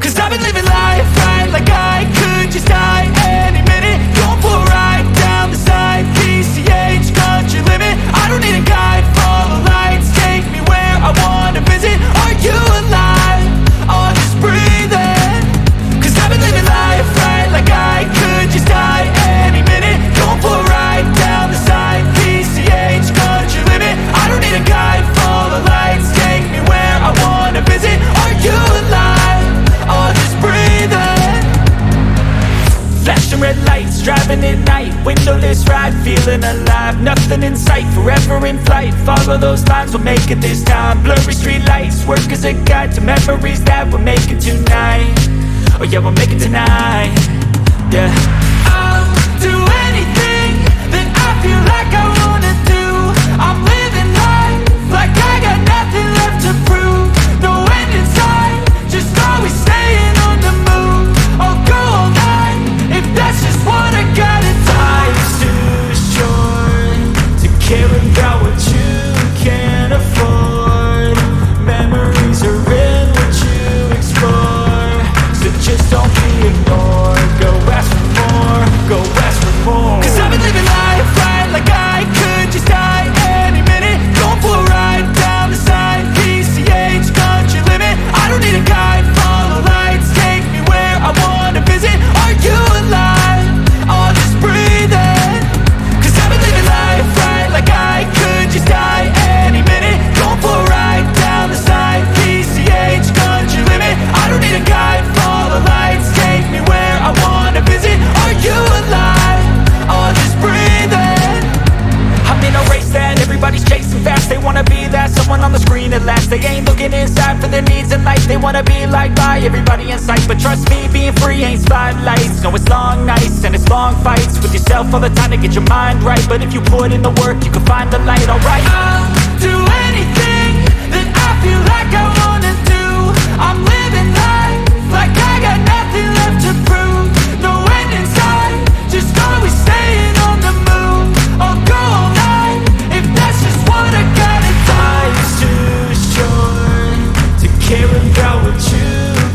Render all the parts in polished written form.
Cause I've been living life right like I could just die any minute. Going for a ride down the side, PCH, country limit. I don't need a guide, follow lights, take me where I wanna visit. Are you alive? Or just breathing? Cause I've been living life right like I could just die any minute. Going for a ride down the side, PCH, country limit. I don't need a guide, follow lights, take me where I wanna visit. Are you alive? Or just breathing? Flashing red lights, driving at night, windowless ride, feeling alive. Nothing in sight, forever in flight. Follow those lines, we'll make it this time. Blurry street lights, work as a guide to memories that we're making tonight. Oh yeah, we'll make it tonight. Yeah. I'll do anything that I feel like I wanna do. I'm living life like I got nothing left to prove. No end in sight, just always staying on the move. I'll go all night if that's just what I gotta do. Life's too short to care about what you can't afford. Memories are in what you explore, so just don't be ignored. Go ask for more, go ask for more. Cause I've been living life right like I could just die any minute. Going for a ride down the side, PCH, country limit. I don't need a guide, follow lights, take me where I wanna visit. Are you alive? Or just breathing? Cause I've been living life right like I could just die any minute. Going for a ride down the side, PCH, country limit. I don't need a guide, follow lights, take me where I wanna visit. Are you alive? Or just breathing? I'm in a race that everybody's chasing fast. They wanna be that someone on the screen at last. They ain't looking inside for their needs in life. They wanna be liked by everybody in sight. But trust me, being free ain't spotlights. No, it's long nights and it's long fights with yourself all the time to get your mind right. But if you put in the work, you can find the light, alright. I'll do anything that I feel like I wanna do. I'm living life like I got nothing left to prove. No end in sight, just always staying on the move. I'll go all night if that's just what I gotta do. Life's too short to care about what you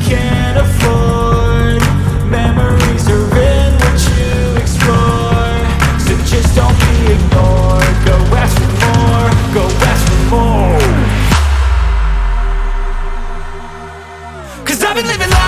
can't afford. Memories are in what you explore, so just don't be ignored. Go ask for more, go ask for more. Cause I've been living life